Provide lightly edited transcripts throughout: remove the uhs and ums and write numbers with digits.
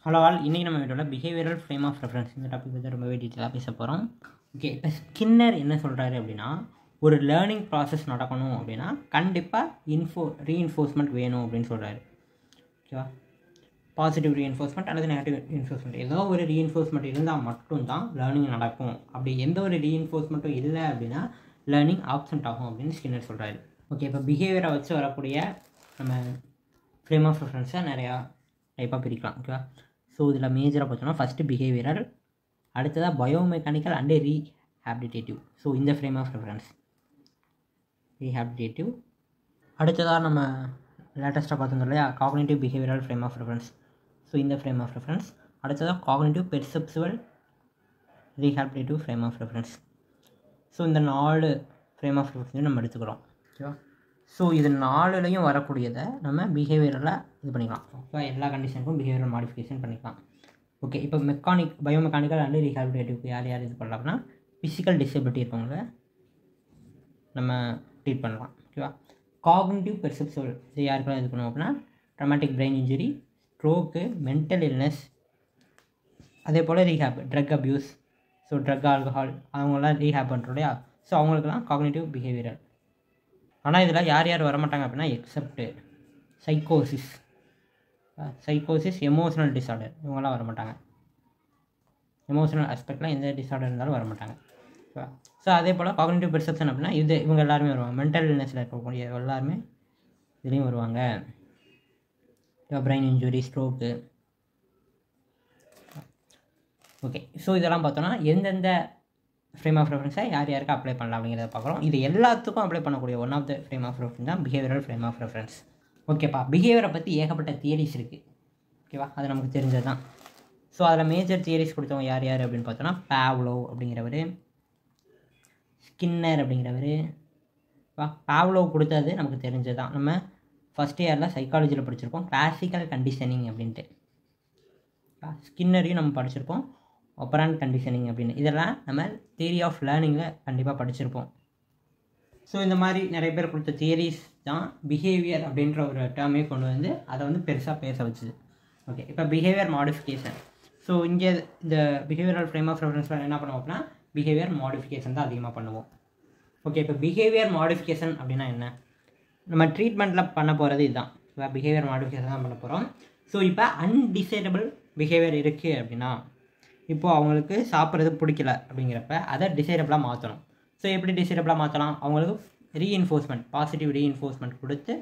Hello all, இன்றைக்கி நம்ம வீடியோவில் பிஹேவியரல் ஃப்ரேம் ஆஃப் ரெஃபரன்ஸ் இந்த டாபிக் பற்றி ரொம்பவே டீட்டெயிலாக பேச போகிறோம். ஓகே, இப்போ ஸ்கின்னர் என்ன சொல்கிறாரு அப்படின்னா, ஒரு லேர்னிங் ப்ராசஸ் நடக்கணும் அப்படின்னா கண்டிப்பாக ரீஇன்ஃபோர்ஸ்மெண்ட் வேணும் அப்படின்னு சொல்கிறாரு. ஓகேவா, பாசிட்டிவ் ரீஇன்ஃபோர்ஸ்மெண்ட் அல்லது நெகட்டிவ் ரீஇன்ஃபோர்ஸ்மெண்ட், ஏதோ ஒரு ரீஇன்ஃபோர்ஸ்மெண்ட் இருந்தால் மட்டும்தான் லேர்னிங் நடக்கும். அப்படி எந்த ஒரு ரீஇன்ஃபோர்ஸ்மெண்ட்டும் இல்லை அப்படின்னா லேர்னிங் ஆப்சென்ட் ஆகும் அப்படின்னு ஸ்கின்னர் சொல்கிறாரு. ஓகே, இப்போ பிஹேவியரை வச்சு வரக்கூடிய நம்ம ஃப்ரேம் ஆஃப் ரெஃபரன்ஸை நிறையா டைப்பாக பிரிக்கலாம். ஓகேவா, ஸோ இதில் மேஜராக பார்த்தோம்னா ஃபஸ்ட்டு பிஹேவியரல், அடுத்ததாக பயோமெக்கானிக்கல் அண்டு ரீஹாபிலிட்டேட்டிவ். ஸோ இந்த ஃப்ரேம் ஆஃப் ரெஃபரன்ஸ் ரீஹாபிலிட்டேட்டிவ். அடுத்ததாக நம்ம லேட்டஸ்ட்டாக பார்த்தோம் இல்லையா, cognitive behavioural frame of reference. So இந்த ஃப்ரேம் ஆஃப் ரெஃபரன்ஸ். அடுத்ததாக cognitive perceptual rehabilitative frame of reference. So இந்த 4 ஃப்ரேம் ஆஃப் ரெஃபரன்ஸையும் நம்ம எடுத்துக்கிறோம். ஓகேவா, ஸோ இது 4லையும் வரக்கூடியதை நம்ம பிஹேவியரில் இது பண்ணிக்கலாம். ஓகே, எல்லா கண்டிஷனுக்கும் பிஹேவியரல் மாடிஃபிகேஷன் பண்ணிக்கலாம். ஓகே, இப்போ பயோமெக்கானிக்கல் அண்ட் ரீஹாபிலிட்டேட்டிவ்க்கு யார் யார் இது பண்ணலாம்னா, ஃபிசிக்கல் டிசபிலிட்டி இருக்கவங்க நம்ம ட்ரீட் பண்ணலாம். ஓகேவா, காக்னிட்டிவ் பெர்செப்சுவல் இது யாருக்கெல்லாம் இது பண்ணுவோம் அப்படின்னா, traumatic brain injury, stroke, mental illness, அதே போல் rehab, drug abuse, so drug alcohol அவங்களாம் ரீஹேப் பண்ணுறோம் இல்லையா, ஸோ அவங்களுக்குலாம் காக்னிட்டிவ் பிஹேவியரல். ஆனால் இதில் யார் யார் வரமாட்டாங்க அப்படின்னா, எக்ஸப்ட்டு சைக்கோசிஸ், எமோஷனல் டிஸார்டர் இவங்களாம் வரமாட்டாங்க. எமோஷனல் ஆஸ்பெக்ட்லாம் எந்த டிஸார்டர் இருந்தாலும் வரமாட்டாங்க. ஓகேவா, ஸோ அதே போல் காக்னிட்டிவ் பெர்செப்ஷன் அப்படின்னா இவங்க எல்லாருமே வருவாங்க. மென்டல் இல்னஸில் இருக்கக்கூடிய எல்லாருமே இதுலேயும் வருவாங்க. Brain injury, stroke. Okay, so இதெல்லாம் பார்த்தோன்னா எந்தெந்த ஃப்ரேம் ஆஃப் ரெஃபரன்ஸை யார் யாருக்கு அப்ளை பண்ணலாம் அப்படிங்கிறத பார்க்குறோம். இது எல்லாத்துக்கும் அப்ளை பண்ணக்கூடிய one of the frame of reference தான் பிஹேவியரல் ஃப்ரேம் ஆஃப் ரெஃபரன்ஸ். ஓகேப்பா, பிஹேவியரை பற்றி ஏகப்பட்ட தியரிஸ் இருக்குது. ஓகேவா, அது நமக்கு தெரிஞ்சது தான். ஸோ அதில் மேஜர் தியரிஸ் கொடுத்தவங்க யார் யார் அப்படின்னு பார்த்தோன்னா, பாவ்லோவ் அப்படிங்கிறவர், ஸ்கின்னர் அப்படிங்கிறவர். பாவ்லோவ் கொடுத்தது நமக்கு தெரிஞ்சது தான். நம்ம ஃபஸ்ட் இயரில் சைக்காலஜியில் படிச்சிருப்போம், கிளாசிக்கல் கண்டிஷனிங் அப்படின்ட்டு. ஸ்கின்னரையும் நம்ம படிச்சிருப்போம், ஆப்பரண்ட் கண்டிஷனிங் அப்படின்னு. இதெல்லாம் நம்ம தியரி ஆஃப் லேர்னிங்கில் கண்டிப்பாக படிச்சிருப்போம். ஸோ இந்த மாதிரி நிறைய பேர் கொடுத்த தியரிஸ் தான் பிஹேவியர் அப்படின்ற ஒரு டேர்மே கொண்டு வந்து அதை வந்து பெருசாக பேச வச்சுது. ஓகே, இப்போ பிஹேவியர் மாடிஃபிகேஷன். ஸோ இங்கே இந்த பிஹேவியரல் ஃப்ரேம் ஆஃப் ரெஃபரன்ஸில் என்ன பண்ணுவோம் அப்படின்னா, பிஹேவியர் மாடிஃபிகேஷன் தான் அதிகமாக பண்ணுவோம். ஓகே, இப்போ பிஹேவியர் மாடிஃபிகேஷன் அப்படின்னா என்ன, நம்ம ட்ரீட்மெண்ட்டில் பண்ண போகிறது இதுதான். இப்போ பிஹேவியர் மாடிஃபிகேஷன் தான் பண்ண போகிறோம். ஸோ இப்போ அன்டிசைடபிள் பிஹேவியர் இருக்குது அப்படின்னா, இப்போது அவங்களுக்கு சாப்பிட்றது பிடிக்கல அப்படிங்கிறப்ப அதை டிசைடபிளாக மாற்றணும். ஸோ எப்படி டிசைடபிளாக மாற்றலாம், அவங்களுக்கு ரீஇன்ஃபோர்ஸ்மெண்ட், பாசிட்டிவ் ரீஇன்ஃபோர்ஸ்மெண்ட் கொடுத்து,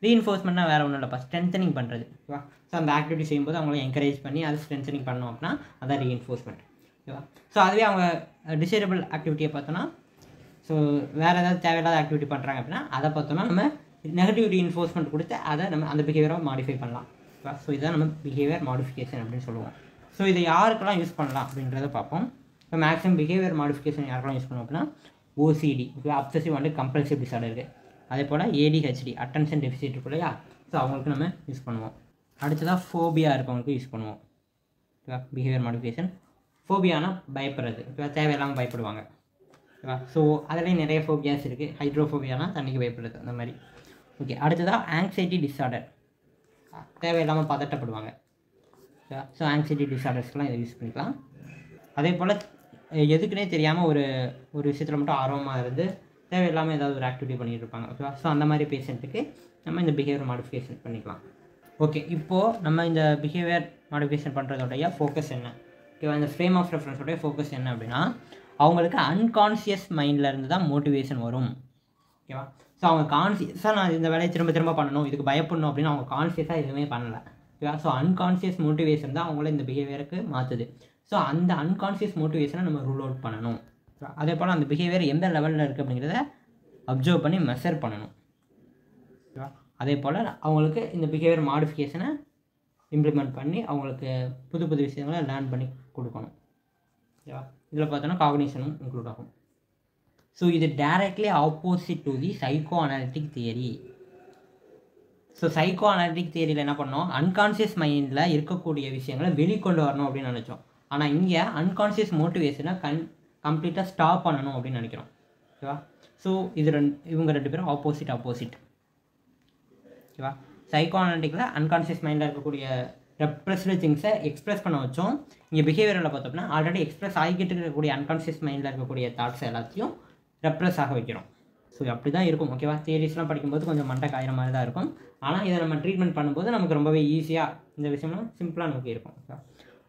ரீஇன்ஃபோர்ஸ்மெண்ட்னா வேறு ஒன்றும் இல்லைப்பா, ஸ்ட்ரென்தனிங் பண்ணுறது. ஓகேவா, ஸோ அந்த ஆக்டிவிட்டி செய்யும்போது அவங்கள என்கரேஜ் பண்ணி அதை ஸ்ட்ரென்தனிங் பண்ணோம் அப்படின்னா அதான் ரீஇன்ஃபோர்ஸ்மெண்ட். ஓகேவா, ஸோ அதுவே அவங்க டிசைடபிள் ஆக்டிவிட்டியை பார்த்தோன்னா, ஸோ வேறு ஏதாவது தேவையில்லாத ஆக்டிவிட்டி பண்ணுறாங்க அப்படின்னா அதை பார்த்தோன்னா நம்ம நெகட்டிவ் ரீஇன்ஃபோர்ஸ்மெண்ட் கொடுத்து அதை நம்ம அந்த பிஹேவியரை மாடிஃபை பண்ணலாம். ஓகேவா, ஸோ இதுதான் நம்ம பிஹேவியர் மாடிஃபிகேஷன் அப்படின்னு சொல்லுவோம். ஸோ இதை யாருக்கெல்லாம் யூஸ் பண்ணலாம் அப்படின்றத பார்ப்போம். இப்போ மேக்ஸிமம் பிஹேவியர் மாடிஃபிகேஷன் யாருக்கெல்லாம் யூஸ் பண்ணுவோம் அப்படின்னா, OCD, okay, obsessive and compulsive disorder இருக்குது. அதே போல் ஏடிஹெச்டி, அட்டென்ஷன் டெஃபிசிட் இருக்கு இல்லையா, ஸோ அவங்களுக்கு நம்ம யூஸ் பண்ணுவோம். அடுத்ததாக ஃபோபியா இருக்கவங்களுக்கு யூஸ் பண்ணுவோம். ஓகேவா, பிஹேவியர் மாடிஃபிகேஷன். ஃபோபியானா பயப்படுறது, ஓகேவா, தேவையில்லாமல் பயப்படுவாங்க. ஓகேவா, ஸோ அதுலேயும் நிறைய ஃபோபியாஸ் இருக்குது. ஹைட்ரோஃபோபியானா தண்ணிக்கு பயப்படுறது, அந்த மாதிரி. ஓகே, அடுத்ததாக ஆங்ஸைட்டி டிஸார்டர், தேவையில்லாமல் பதட்டப்படுவாங்க. ஸோ ஆங்ஸைட்டி டிஸார்டர்ஸ்க்கெலாம் இதை யூஸ் பண்ணிக்கலாம். அதே போல் எதுக்குன்னே தெரியாமல் ஒரு விஷயத்தில் மட்டும் ஆர்வமாக இருந்து தேவையில்லாமல் ஏதாவது ஒரு ஆக்டிவிட்டி பண்ணிகிட்டு இருப்பாங்க. ஓகேவா, ஸோ அந்த மாதிரி பேஷண்ட்டுக்கு நம்ம இந்த பிஹேவியர் மாடிஃபிகேஷன் பண்ணிக்கலாம். ஓகே, இப்போது நம்ம இந்த பிஹேவியர் மாடிஃபிகேஷன் பண்ணுறதோடைய ஃபோக்கஸ் என்ன, ஓகேவா, இந்த ஃப்ரேம் ஆஃப் ரெஃபரன்ஸோடைய ஃபோக்கஸ் என்ன அப்படின்னா, அவங்களுக்கு அன்கான்ஷியஸ் மைண்ட்லேருந்து தான் மோட்டிவேஷன் வரும். ஓகேவா, ஸோ அவங்க கான்சியஸாக நான் இந்த வேலையை திரும்ப திரும்ப பண்ணணும், இதுக்கு பயப்படணும் அப்படின்னு அவங்க கான்சியஸாக எதுவுமே பண்ணலை. ஓகேவா, ஸோ அன்கான்ஷியஸ் மோட்டிவேஷன் தான் அவங்கள இந்த பிஹேவியருக்கு மாற்றுது. ஸோ அந்த அன்கான்ஷியஸ் மோட்டிவேஷனை நம்ம ரூல் அவுட் பண்ணணும். அதே போல் அந்த பிஹேவியர் எந்த லெவலில் இருக்குது அப்படிங்கிறத அப்சர்வ் பண்ணி மெஷர் பண்ணணும். ஓகேவா, அதே போல் அவங்களுக்கு இந்த பிஹேவியர் மாடிஃபிகேஷனை இம்ப்ளிமெண்ட் பண்ணி அவங்களுக்கு புது புது விஷயங்களை லேர்ன் பண்ணி கொடுக்கணும். ஓகேவா, இதில் பார்த்தோன்னா காக்னிஷனும் இன்க்ளூட் ஆகும். ஸோ இது directly opposite to the psychoanalytic theory. So psychoanalytic தியரியில் என்ன பண்ணோம், அன்கான்ஷியஸ் மைண்டில் இருக்கக்கூடிய விஷயங்களை வெளிக்கொண்டு வரணும் அப்படின்னு நினச்சோம். ஆனால் இங்கே அன்கான்ஷியஸ் மோட்டிவேஷனை கம்ப்ளீட்டாக ஸ்டாப் பண்ணணும் அப்படின்னு நினைக்கிறோம். ஓகேவா, ஸோ இவங்க 2 பேரும் ஆப்போசிட். ஓகேவா, சைக்கோ அனாலிட்டிக்கில் அன்கான்ஷியஸ் மைண்டில் இருக்கக்கூடிய ரெப்ரெஸ்டு திங்ஸை எக்ஸ்பிரஸ் பண்ண வச்சோம். இங்கே பிஹேவியரில் பார்த்தோம்னா ஆல்ரெடி எக்ஸ்பிரஸ் ஆகிக்கிட்டு இருக்கக்கூடிய அன்கான்ஷியஸ் மைண்டில் இருக்கக்கூடிய தாட்ஸ் எல்லாத்தையும் ரெப்ரெஸ் ஆக வைக்கிறோம். ஸோ அப்படி தான் இருக்கும். ஓகேவா? தியரிஸ்லாம் படிக்கும்போது கொஞ்சம் மண்டை காயிற மாதிரி தான் இருக்கும். ஆனால் இதை நம்ம ட்ரீட்மெண்ட் பண்ணும்போது நமக்கு ரொம்பவே ஈஸியாக இந்த விஷயம்லாம் சிம்பிளாக நமக்கு இருக்கும்.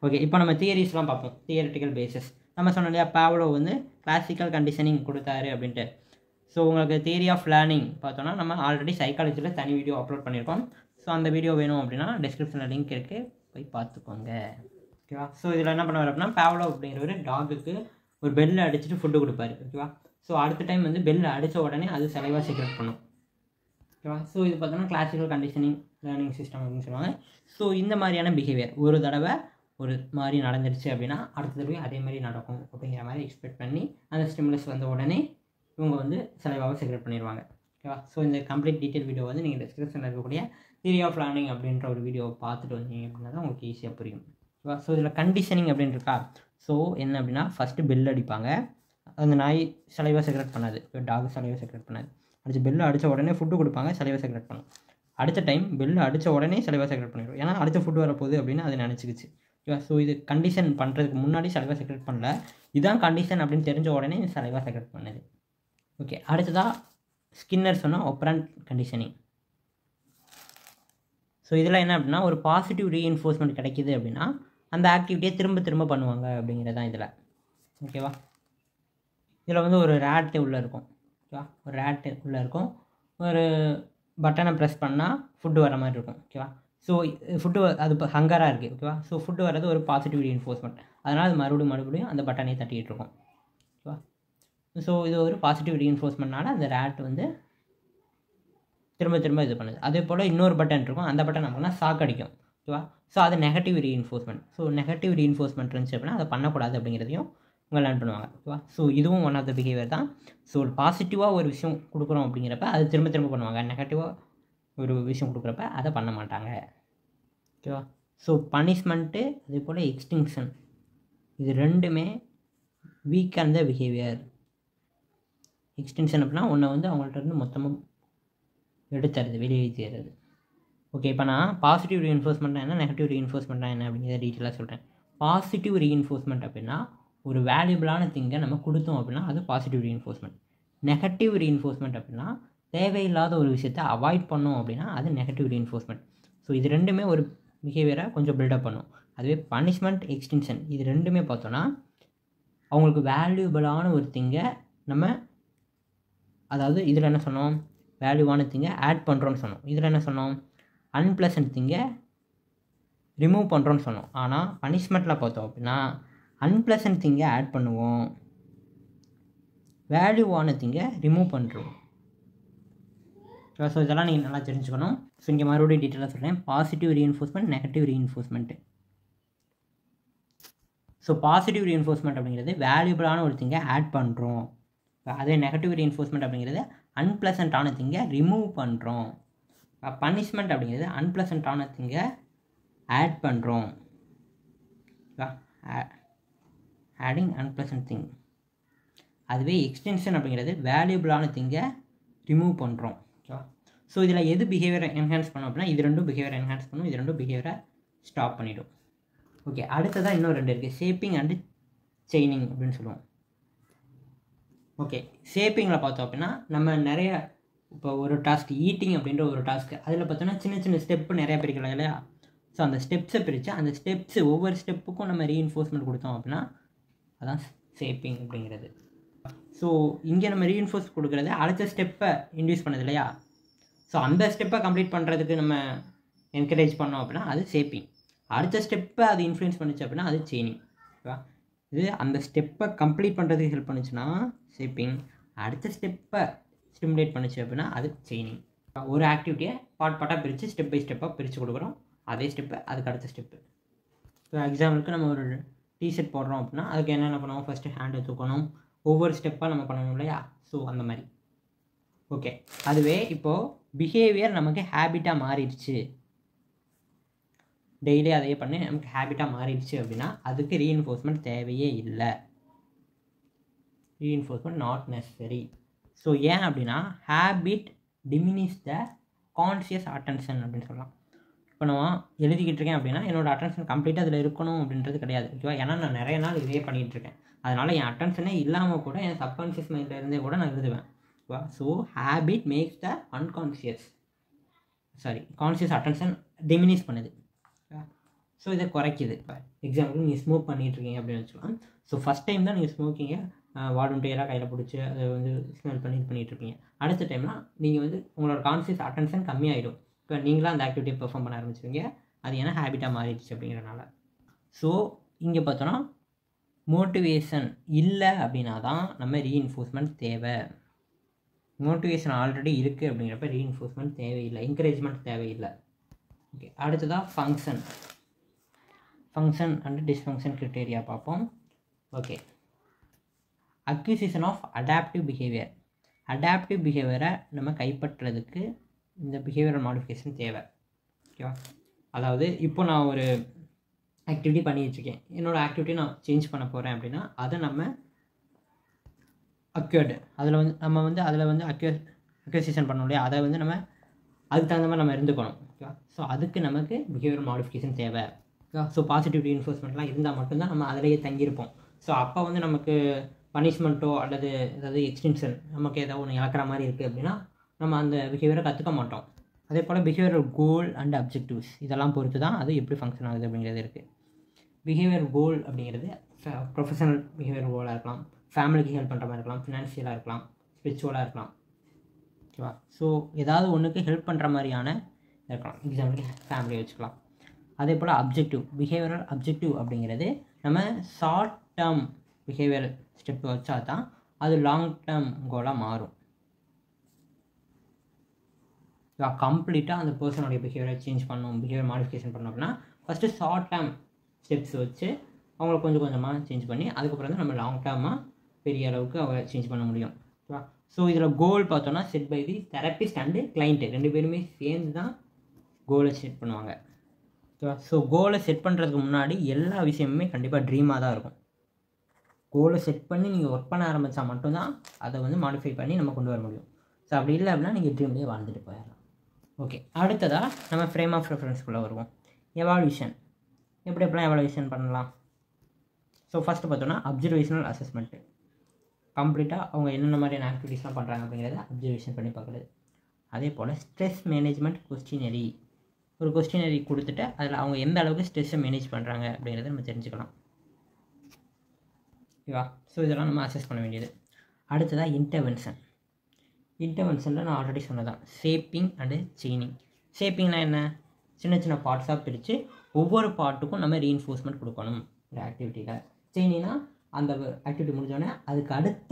ஓகே, இப்போ நம்ம தியரிஸ்லாம் பார்ப்போம். தியரிட்டிக்கல் பேசிஸ் நம்ம சொன்னோம் இல்லையா, பாவ்லோ வந்து கிளாசிக்கல் கண்டிஷனிங் கொடுத்தாரு அப்படின்ட்டு. ஸோ உங்களுக்கு தியரி ஆஃப் லேர்னிங் பார்த்தோன்னா நம்ம ஆல்ரெடி சைக்காலஜியில் தனி வீடியோ அப்லோட் பண்ணியிருக்கோம். ஸோ அந்த வீடியோ வேணும் அப்படின்னா டிஸ்கிரிப்ஷனில் லிங்க் இருக்குது, போய் பார்த்துக்கோங்க. ஓகேவா? ஸோ இதில் என்ன பண்ணுவார் அப்படின்னா, பாவ்லோ அப்படிங்கிற ஒரு டாகுக்கு ஒரு பெல்லை அடிச்சுட்டு ஃபுட்டு கொடுப்பாரு. ஓகேவா? ஸோ அடுத்த டைம் வந்து பெல் அடித்த உடனே அது சலைவா செக்ரெட் பண்ணும். ஓகேவா? ஸோ இது பார்த்தோன்னா கிளாசிக்கல் கண்டிஷனிங் லேர்னிங் சிஸ்டம் அப்படின்னு சொல்லுவாங்க. ஸோ இந்த மாதிரியான பிஹேவியர் ஒரு தடவை ஒரு மாதிரி நடந்துருச்சு அப்படின்னா அடுத்த தடவை அதே மாதிரி நடக்கும் அப்படிங்கிற மாதிரி எக்ஸ்பெக்ட் பண்ணி அந்த ஸ்டிமுலஸ் வந்த உடனே இவங்க வந்து சலைவாவை செக்ரெட் பண்ணிடுவாங்க. ஓகேவா? ஸோ இந்த கம்ப்ளீட் டீட்டெயில் வீடியோ வந்து நீங்கள் டிஸ்கிரிப்ஷனில் இருக்கக்கூடிய தியரி ஆஃப் லேர்னிங் அப்படின்ற ஒரு வீடியோவை பார்த்துட்டு வந்தீங்க அப்படின்னா தான் உங்களுக்கு ஈஸியாக புரியும். ஓகேவா? ஸோ இதில் கண்டிஷனிங் அப்படின்னு இருக்கா. ஸோ என்ன அப்படின்னா, ஃபஸ்ட்டு பெல் அடிப்பாங்க. அந்த நாய் சலைவா செக்ரெட் பண்ணாது, டாக் சலைவா செக்ரெட் பண்ணாது. அடுத்து பெல்லு அடித்த உடனே ஃபுட்டு கொடுப்பாங்க, சலைவா செக்ரெட் பண்ணும். அடுத்த டைம் பெல்லு அடித்த உடனே சலைவா செக்ரெட் பண்ணிடும். ஏன்னா அடுத்த ஃபுட்டு வரப்போகுது அப்படின்னு அது நினச்சிக்கிச்சு. ஓகேவா? ஸோ இது கண்டிஷன் பண்ணுறதுக்கு முன்னாடி சலைவா செக்ரெட் பண்ணல, இதுதான் கண்டிஷன் அப்படின்னு தெரிஞ்ச உடனே சலைவா செக்ரெட் பண்ணுது. ஓகே, அடுத்ததாக ஸ்கின்னர் சொன்னால் ஆப்பரண்ட் கண்டிஷனிங். ஸோ இதில் என்ன அப்படின்னா, ஒரு பாசிட்டிவ் ரீஎன்ஃபோர்ஸ்மெண்ட் கிடைக்கிது அப்படின்னா அந்த ஆக்டிவிட்டியை திரும்ப திரும்ப பண்ணுவாங்க அப்படிங்கிறது தான் இதில். ஓகேவா? இதில் வந்து ஒரு ரேட்டு உள்ளே இருக்கும். ஓகேவா? ஒரு ரேட்டு உள்ளே இருக்கும். ஒரு பட்டனை ப்ரெஸ் பண்ணால் ஃபுட்டு வர மாதிரி இருக்கும். ஓகேவா? ஸோ ஃபுட்டு அது இப்போ ஹங்கராக இருக்குது. ஓகேவா? ஸோ ஃபுட்டு வர்றது ஒரு பாசிட்டிவ் ரீஎன்ஃபோர்ஸ்மெண்ட். அதனால் அது மறுபடியும் அந்த பட்டனை தட்டிகிட்டு இருக்கும். ஓகேவா? ஸோ இது ஒரு பாசிட்டிவ் ரீஎன்ஃபோர்ஸ்மெண்ட்னால அந்த ரேட் வந்து திரும்ப திரும்ப இது பண்ணுது. அதே போல் இன்னொரு பட்டன் இருக்கும், அந்த பட்டன் நம்மனா சாக்கடிக்கும். ஓகேவா? ஸோ அது negative reinforcement. So negative reinforcement இருந்துச்சு அப்படின்னா அதை பண்ணக்கூடாது அப்படிங்கிறதையும் இவங்க லேர்ன் பண்ணுவாங்க. ஓகேவா? ஸோ இதுவும் ஒன் ஆஃப் த பிஹேவியர் தான். ஸோ பாசிட்டிவாக ஒரு விஷயம் கொடுக்குறோம் அப்படிங்கிறப்ப அது திரும்ப திரும்ப பண்ணுவாங்க. நெகட்டிவாக ஒரு விஷயம் கொடுக்குறப்ப அதை பண்ண மாட்டாங்க. ஓகேவா? ஸோ பனிஷ்மெண்ட்டு அதே போல் எக்ஸ்டிங்ஷன், இது ரெண்டுமே வீக் அந்த பிஹேவியர். எக்ஸ்டென்ஷன் அப்படின்னா ஒன்றை வந்து அவங்கள்ட்ட இருந்து மொத்தமாக எடுத்துறது, வெளியேற்றுறது. ஓகே, இப்போ நான் பாசிட்டிவ் ரீஎன்ஃபோர்ஸ்மெண்ட்னா என்ன, நெகட்டிவ் ரீஎன்ஃபோர்ஸ்மெண்ட்னா என்ன அப்படிங்கிறத டீட்டெயிலாக சொல்கிறேன். பாசிட்டிவ் ரீஎன்ஃபோர்ஸ்மெண்ட் அப்படின்னா ஒரு வேல்யூபிளான திங்கை நம்ம கொடுத்தோம் அப்படின்னா அது பாசிட்டிவ் ரீஎன்ஃபோர்ஸ்மெண்ட். நெகட்டிவ் ரீஎன்ஃபோர்ஸ்மெண்ட் அப்படின்னா தேவையில்லாத ஒரு விஷயத்தை அவாய்ட் பண்ணோம் அப்படின்னா அது நெகட்டிவ் ரீஎன்ஃபோர்ஸ்மெண்ட். ஸோ இது ரெண்டுமே ஒரு பிஹேவியரை கொஞ்சம் பில்டப் பண்ணும். அதுவே பனிஷ்மெண்ட், எக்ஸ்டென்ஷன் இது ரெண்டுமே பார்த்தோன்னா அவங்களுக்கு வேல்யூபிளான ஒரு திங்கை நம்ம, அதாவது இதில் என்ன சொன்னோம், வேல்யூவான திங்கை ஆட் பண்ணுறோன்னு சொன்னோம். இதில் என்ன சொன்னோம், அன்பிளசன்ட் திங்கை ரிமூவ் பண்ணுறோன்னு சொன்னோம். ஆனால் பனிஷ்மெண்ட்டில் பார்த்தோம் அப்படின்னா அன்பிளசன்ட் திங்கை ஆட் பண்ணுவோம், வேல்யூவான திங்கை ரிமூவ் பண்ணுறோம். ஸோ இதெல்லாம் நீங்கள் நல்லா தெரிஞ்சுக்கணும். ஸோ இங்கே மறுபடியும் டீட்டெயிலாக சொல்கிறேன். Positive reinforcement, negative reinforcement. So positive reinforcement அப்படிங்கிறது வேல்யூபிளான ஒரு திங்கை ஆட் பண்ணுறோம். அதே நெகட்டிவ் ரீஎன்ஃபோர்ஸ்மெண்ட் அப்படிங்கிறது அன்பிளசண்ட்டான திங்கை ரிமூவ் பண்ணுறோம். பனிஷ்மெண்ட் அப்படிங்கிறது அன்பிளசண்ட்டான திங்கை ஆட் பண்ணுறோம். Adding unpleasant thing. அதுவே எக்ஸ்டென்ஷன் அப்படிங்கிறது வேல்யூபிளான திங்கை ரிமூவ் பண்ணுறோம். ஓகேவா? ஸோ இதில் எது பிஹேவியரை என்ஹான்ஸ் பண்ணோம் அப்படின்னா இது ரெண்டும் பிஹேவியரை என்ஹான்ஸ் பண்ணும், இது ரெண்டும் பிஹேவியரை ஸ்டாப் பண்ணிவிடும். ஓகே, அடுத்ததாக இன்னும் ரெண்டு இருக்குது, ஷேப்பிங் அண்டு செயினிங் அப்படின்னு சொல்லுவோம். ஓகே, ஷேப்பிங்கில் பார்த்தோம் அப்படின்னா நம்ம நிறைய இப்போ ஒரு டாஸ்க் ஈட்டிங் அப்படின்ற ஒரு டாஸ்க்கு, அதில் பார்த்தோன்னா சின்ன சின்ன ஸ்டெப்பு நிறையா பிரிக்கலாம் இல்லையா. ஸோ அந்த ஸ்டெப்ஸை பிரித்து அந்த ஸ்டெப்ஸு ஒவ்வொரு ஸ்டெப்புக்கும் நம்ம ரீஎன்ஃபோர்ஸ்மெண்ட் கொடுத்தோம் அப்படின்னா அதான் ஷேப்பிங் அப்படிங்கிறது. ஸோ இங்கே நம்ம ரீஎன்ஃபோர்ஸ் கொடுக்குறது அடுத்த ஸ்டெப்பை இன்டியூஸ் பண்ணுது இல்லையா. ஸோ அந்த ஸ்டெப்பை கம்ப்ளீட் பண்ணுறதுக்கு நம்ம என்கரேஜ் பண்ணோம் அப்படின்னா அது ஷேப்பிங். அடுத்த ஸ்டெப்பை அது இன்ஃப்ளூயன்ஸ் பண்ணிச்சு அப்படின்னா அது செயினிங். ஓகேவா? இது அந்த ஸ்டெப்பை கம்ப்ளீட் பண்ணுறதுக்கு ஹெல்ப் பண்ணுச்சுன்னா ஷேப்பிங், அடுத்த ஸ்டெப்பை ஸ்டிமுலேட் பண்ணிச்சு அப்படின்னா அது செயினிங். ஒரு ஆக்டிவிட்டியை பார்ட்டாக பிரித்து ஸ்டெப் பை ஸ்டெப்பாக பிரித்து கொடுக்குறோம், அதே ஸ்டெப்பு அதுக்கு அடுத்த ஸ்டெப்பு. ஸோ எக்ஸாம்பிளுக்கு நம்ம ஒரு டிஷர்ட் போடுறோம் அப்படின்னா அதுக்கு என்னென்ன பண்ணுவோம், ஃபஸ்ட்டு ஹேண்டை தூக்கணும், ஒவ்வொரு ஸ்டெப்பாக நம்ம பண்ணணும் இல்லையா. ஸோ அந்த மாதிரி. ஓகே, அதுவே இப்போது பிஹேவியர் நமக்கு ஹேபிட்டாக மாறிடுச்சு, டெய்லி அதையே பண்ணி நமக்கு ஹேபிட்டாக மாறிடுச்சு அப்படின்னா அதுக்கு ரீஎன்ஃபோர்ஸ்மெண்ட் தேவையே இல்லை. Reinforcement not necessary. ஸோ ஏன் அப்படின்னா ஹேபிட் டிமினிஷ் த கான்ஷியஸ் அட்டென்ஷன் அப்படின்னு சொல்லலாம். இப்போ நான் எழுதிக்கிட்டு இருக்கேன் அப்படின்னா என்னோட அட்டென்ஷன் கம்ப்ளீட்டாக அதில் இருக்கணும் அப்படின்றது கிடையாது. ஓகேவா? ஏன்னா நான் நிறைய நாள் இதே பண்ணிகிட்டு இருக்கேன். அதனால் என் அட்டென்ஷனே இல்லாமல் கூட என் சப்கான்ஷியஸ் மைண்டில் இருந்தே கூட நான் எழுதுவேன். ஓகேவா? So habit makes the conscious attention diminish பண்ணுது. ஸோ இதை குறைக்குது. இப்போ எக்ஸாம்பிள் நீங்கள் ஸ்மோக் பண்ணிகிட்டு இருக்கீங்க அப்படின்னு வச்சுக்கலாம். ஸோ ஃபஸ்ட் டைம் தான் நீங்கள் ஸ்மோக்கிங்கை வாலண்டியராக கையில் பிடிச்சி அதை வந்து ஸ்மெல் பண்ணி இது பண்ணிகிட்டு இருப்பீங்க. அடுத்த டைம்லாம் நீங்கள் வந்து உங்களோட கான்ஷியஸ் அட்டென்ஷன் கம்மியாகிடும். இப்போ நீங்களாம் அந்த ஆக்டிவிட்டியை பெர்ஃபார்ம் பண்ண ஆரம்பிச்சுவீங்க. அது ஏன்னா ஹேபிட்டாக மாறிடுச்சு அப்படிங்கிறனால. ஸோ இங்கே பார்த்தோன்னா மோட்டிவேஷன் இல்லை அப்படின்னா தான் நம்ம ரீஇன்ஃபோர்ஸ்மெண்ட் தேவை. மோட்டிவேஷன் ஆல்ரெடி இருக்குது அப்படிங்கிறப்ப ரீஇன்ஃபோர்ஸ்மெண்ட் தேவையில்லை, என்கரேஜ்மெண்ட் தேவையில்லை. ஓகே, அடுத்ததாக ஃபங்க்ஷன் அண்ட் டிஸ்ஃபங்க்ஷன் கிரிட்டேரியா பார்ப்போம். Okay, acquisition of adaptive behaviour. Adaptive பிஹேவியரை நம்ம கைப்பற்றுறதுக்கு இந்த பிஹேவியரல் மாடிஃபிகேஷன் தேவை. ஓகேவா? அதாவது இப்போ நான் ஒரு ஆக்டிவிட்டி பண்ணிகிட்ருக்கேன், என்னோடய ஆக்டிவிட்டி நான் சேஞ்ச் பண்ண போகிறேன் அப்படின்னா அதை நம்ம அக்யூர்டு அதில் வந்து அக்யூசிஷன் பண்ணோம் இல்லையா, அதை வந்து நம்ம அதுக்கு தகுந்த மாதிரி நம்ம இருந்துக்கணும். ஓகேவா? ஸோ அதுக்கு நமக்கு பிஹேவியரல் மாடிஃபிகேஷன் தேவை. ஓகேவா? ஸோ பாசிட்டிவ் ரீஇன்ஃபோர்ஸ்மெண்ட்லாம் இருந்தால் மட்டும்தான் நம்ம அதிலேயே தங்கியிருப்போம். ஸோ அப்போ வந்து நமக்கு பனிஷ்மெண்ட்டோ அல்லது ஏதாவது எக்ஸ்டென்ஷன் நமக்கு ஏதாவது ஒன்று இழக்கிற மாதிரி இருக்குது அப்படின்னா நம்ம அந்த பிஹேவியரை கற்றுக்க மாட்டோம். அதே போல் பிஹேவியரல் கோல் அண்ட் அப்ஜெக்டிவ்ஸ் இதெல்லாம் பொறுத்து தான் அது எப்படி ஃபங்க்ஷன் ஆகுது அப்படிங்கிறது இருக்குது. பிஹேவியர் கோல் அப்படிங்கிறது ப்ரொஃபஷனல் பிஹேவியர் கோலாக இருக்கலாம், ஃபேமிலிக்கு ஹெல்ப் பண்ணுற மாதிரி இருக்கலாம், ஃபினான்ஷியலாக இருக்கலாம், ஸ்பிரிச்சுவலாக இருக்கலாம். ஓகேவா? ஸோ ஏதாவது ஒன்றுக்கு ஹெல்ப் பண்ணுற மாதிரியான இருக்கலாம். எக்ஸாம்பிளுக்கு ஃபேமிலியை வச்சுக்கலாம். அதே போல் பிஹேவியரல் அப்ஜெக்டிவ் அப்படிங்கிறது நம்ம ஷார்ட் டேர்ம் பிஹேவியர் ஸ்டெப் வச்சா தான் அது லாங் டேர்ம் கோலாக மாறும். கம்ப்ளீட்டாக அந்த பர்சனுடைய பிஹேவியரை சேஞ்ச் பண்ணணும், பிஹேவியர் மாடிஃபிகேஷன் பண்ணோம் அப்படின்னா ஃபஸ்ட்டு ஷார்ட் டேர்ம் ஸ்டெப்ஸ் வச்சு அவங்கள கொஞ்சம் கொஞ்சமாக சேஞ்ச் பண்ணி அதுக்கப்புறம் தான் நம்ம லாங் டேர்மாக பெரிய அளவுக்கு அவரை சேஞ்ச் பண்ண முடியும். ஓகேவா? ஸோ இதில் கோல் பார்த்தோன்னா set by the therapist and client 2 பேருமே சேர்ந்து தான் கோலை செட் பண்ணுவாங்க. ஓகேவா? ஸோ கோலை செட் பண்ணுறதுக்கு முன்னாடி எல்லா விஷயமுமே கண்டிப்பாக ட்ரீமாக தான் இருக்கும். கோலை செட் பண்ணி நீங்கள் ஒர்க் பண்ண ஆரம்பித்தா மட்டும்தான் அதை வந்து மாடிஃபை பண்ணி நம்ம கொண்டு வர முடியும். ஸோ அப்படி இல்லை அப்படின்னா நீங்கள் ட்ரீம்லேயே வாழ்ந்துட்டு போயிடலாம். ஓகே, அடுத்ததாக நம்ம ஃப்ரேம் ஆஃப் ரெஃபரன்ஸ்குள்ளே வருவோம். எவால்யூஷன் எப்படிலாம் எவால்யூஷன் பண்ணலாம்? ஸோ ஃபஸ்ட்டு பார்த்தோன்னா அப்சர்வேஷனல் அசஸ்மெண்ட்டு. கம்ப்ளீட்டாக அவங்க என்னென்ன மாதிரியான ஆக்டிவிட்டீஸ்லாம் பண்ணுறாங்க அப்படிங்கிறத அப்சர்வேஷன் பண்ணி பார்க்குறது. அதே போல் ஸ்ட்ரெஸ் மேனேஜ்மெண்ட் கொஸ்டினரி. ஒரு கொஸ்டினரி கொடுத்துட்டு அதில் அவங்க எந்த அளவுக்கு ஸ்ட்ரெஸ்ஸை மேனேஜ் பண்ணுறாங்க அப்படிங்கிறத நம்ம தெரிஞ்சுக்கலாம். ஓகேவா? ஸோ இதெல்லாம் நம்ம அசஸ் பண்ண வேண்டியது. அடுத்ததாக இன்டர்வென்ஷனில் நான் ஆல்ரெடி சொன்னதான் ஷேப்பிங் அண்டு செயினிங். ஷேப்பிங்னா என்ன? சின்ன சின்ன பார்ட்ஸாக பிரித்து ஒவ்வொரு பார்ட்டுக்கும் நம்ம ரீஇன்ஃபோர்ஸ்மெண்ட் கொடுக்கணும் ஒரு ஆக்டிவிட்டியில். செயினிங்னா அந்த ஆக்டிவிட்டி முடிஞ்சோடனே அதுக்கு அடுத்த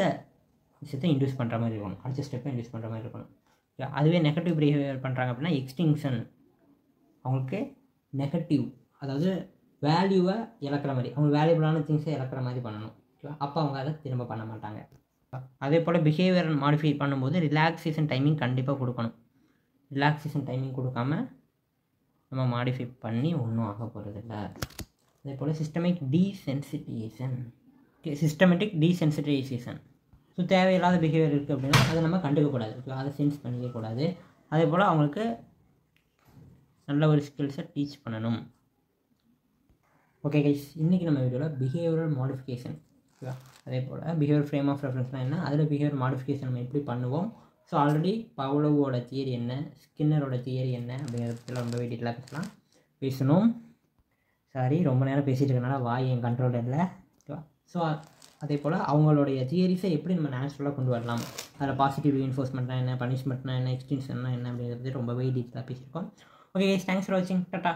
விஷயத்தை இன்டியூஸ் பண்ணுற மாதிரி இருக்கணும், அடுத்த ஸ்டெப்பை இன்டியூஸ் பண்ணுற மாதிரி இருக்கணும். அதுவே நெகட்டிவ் பிஹேவியர் பண்ணுறாங்க அப்படின்னா எக்ஸ்டிங்ஷன், அவங்களுக்கு நெகட்டிவ் அதாவது வேல்யூவை இழக்கிற மாதிரி, அவங்க வேல்யூபிளான திங்ஸை இழக்கிற மாதிரி பண்ணணும். ஓகேவா? அப்போ அவங்க அதை திரும்ப பண்ண மாட்டாங்க. அதே போல் பிஹேவியர் மாடிஃபை பண்ணும்போது ரிலாக்ஸேஷன் டைமிங் கண்டிப்பாக கொடுக்கணும். ரிலாக்ஸேஷன் டைமிங் கொடுக்காம நம்ம மாடிஃபை பண்ணி ஒன்றும் ஆக போகிறதில்ல. அதே போல் சிஸ்டமேட்டிக் டீசென்சிட்டைசேஷன். ஸோ தேவையில்லாத பிஹேவியர் இருக்குது அப்படின்னா அதை நம்ம கண்டுக்கக்கூடாது, அதை சென்ஸ் பண்ணிக்கக்கூடாது. அதே போல் அவங்களுக்கு நல்ல ஒரு ஸ்கில்ஸை டீச் பண்ணணும். ஓகே கைஸ், இன்றைக்கி நம்ம வீடியோவில் பிஹேவியரல் மாடிஃபிகேஷன், ஓகேவா? அதே போல் பிஹேவியர் ஃப்ரேம் ஆஃப் ரெஃபரன்ஸ்னால் என்ன, அதில் பிஹேவியர் மாடிஃபிகேஷன் நம்ம எப்படி பண்ணுவோம், ஸோ ஆல்ரெடி பவுலோவோட தியரி என்ன, ஸ்கின்னரோட தியரி என்ன அப்படிங்கிறதுல ரொம்ப டீட்டெயிலாக பேசணும். சாரி, ரொம்ப நேரம் பேசிகிட்டு இருக்கனால வாய் என் கண்ட்ரோலில் இல்லை. ஓகேவா? ஸோ அதே போல் அவங்களுடைய தியரிஸை எப்படி நம்ம நேச்சுரலாக கொண்டு வரலாம், அதில் பாசிட்டிவ் ரீஇன்ஃபோர்ஸ்மெண்ட்னா என்ன, பனிஷ்மெண்ட்னா என்ன, எக்ஸ்டென்ஷன்னா என்ன அப்படிங்கிறது ரொம்பவே டீட்டெயிலாக பேசியிருக்கோம். ஓகே கைஸ், தேங்க்ஸ் ஃபார் வாட்சிங். டாடா.